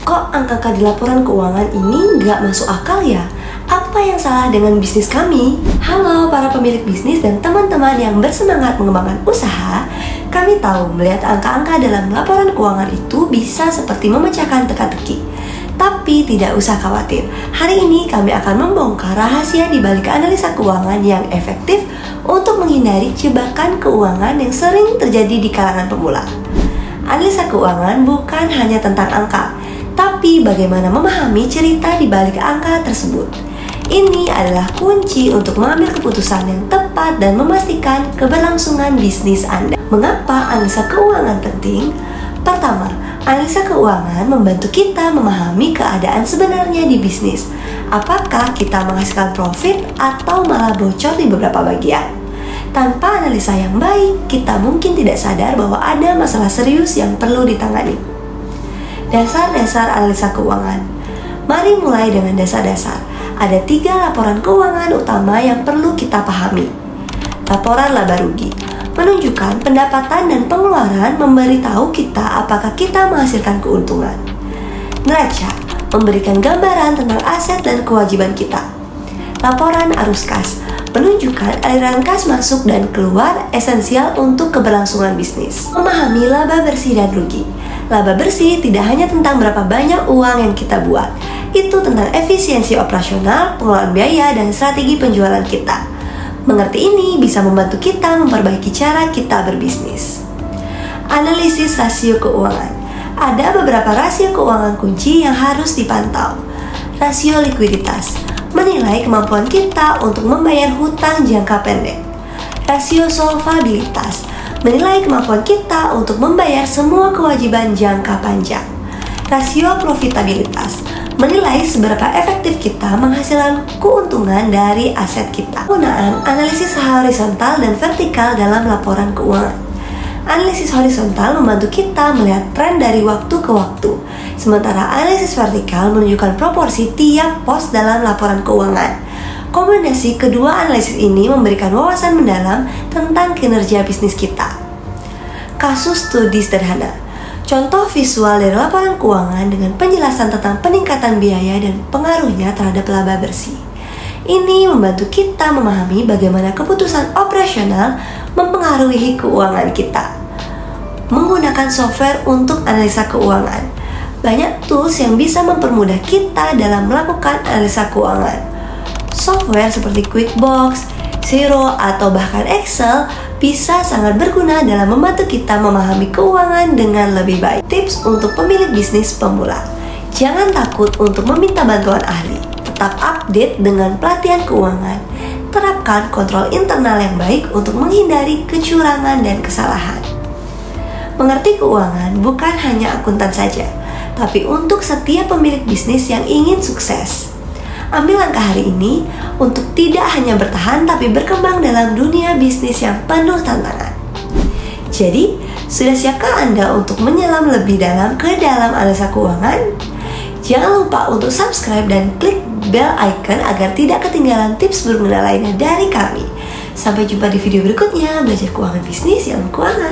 Kok angka di laporan keuangan ini nggak masuk akal ya? Apa yang salah dengan bisnis kami? Halo para pemilik bisnis dan teman-teman yang bersemangat mengembangkan usaha. Kami tahu melihat angka-angka dalam laporan keuangan itu bisa seperti memecahkan teka-teki. Tapi tidak usah khawatir. Hari ini kami akan membongkar rahasia di balik analisa keuangan yang efektif untuk menghindari jebakan keuangan yang sering terjadi di kalangan pemula. Analisa keuangan bukan hanya tentang angka, tapi bagaimana memahami cerita di balik angka tersebut. Ini adalah kunci untuk mengambil keputusan yang tepat dan memastikan keberlangsungan bisnis Anda. Mengapa analisa keuangan penting? Pertama, analisa keuangan membantu kita memahami keadaan sebenarnya di bisnis. Apakah kita menghasilkan profit atau malah bocor di beberapa bagian? Tanpa analisa yang baik, kita mungkin tidak sadar bahwa ada masalah serius yang perlu ditangani. Dasar-dasar analisa keuangan. Mari mulai dengan dasar-dasar. Ada 3 laporan keuangan utama yang perlu kita pahami. Laporan laba rugi menunjukkan pendapatan dan pengeluaran, memberitahu kita apakah kita menghasilkan keuntungan. Neraca memberikan gambaran tentang aset dan kewajiban kita. Laporan arus kas menunjukkan aliran kas masuk dan keluar, esensial untuk keberlangsungan bisnis. Memahami laba bersih dan rugi. Laba bersih tidak hanya tentang berapa banyak uang yang kita buat, itu tentang efisiensi operasional, pengelolaan biaya, dan strategi penjualan kita. Mengerti ini bisa membantu kita memperbaiki cara kita berbisnis. Analisis rasio keuangan. Ada beberapa rasio keuangan kunci yang harus dipantau. Rasio likuiditas menilai kemampuan kita untuk membayar hutang jangka pendek. Rasio solvabilitas menilai kemampuan kita untuk membayar semua kewajiban jangka panjang. Rasio profitabilitas menilai seberapa efektif kita menghasilkan keuntungan dari aset kita. Penggunaan analisis horizontal dan vertikal dalam laporan keuangan. Analisis horizontal membantu kita melihat tren dari waktu ke waktu, sementara analisis vertikal menunjukkan proporsi tiap pos dalam laporan keuangan. Kombinasi kedua analisis ini memberikan wawasan mendalam tentang kinerja bisnis kita. Kasus studi sederhana. Contoh visual dari laporan keuangan dengan penjelasan tentang peningkatan biaya dan pengaruhnya terhadap laba bersih. Ini membantu kita memahami bagaimana keputusan operasional mempengaruhi keuangan kita. Menggunakan software untuk analisa keuangan. Banyak tools yang bisa mempermudah kita dalam melakukan analisa keuangan. Software seperti QuickBooks, Xero, atau bahkan Excel bisa sangat berguna dalam membantu kita memahami keuangan dengan lebih baik. Tips untuk pemilik bisnis pemula. Jangan takut untuk meminta bantuan ahli. Tetap update dengan pelatihan keuangan. Terapkan kontrol internal yang baik untuk menghindari kecurangan dan kesalahan. Mengerti keuangan bukan hanya akuntan saja, tapi untuk setiap pemilik bisnis yang ingin sukses. Ambil langkah hari ini untuk tidak hanya bertahan tapi berkembang dalam dunia bisnis yang penuh tantangan. Jadi, sudah siapkah Anda untuk menyelam lebih dalam ke dalam analisa keuangan? Jangan lupa untuk subscribe dan klik bell icon agar tidak ketinggalan tips berguna lainnya dari kami. Sampai jumpa di video berikutnya, belajar keuangan bisnis yang keuangan.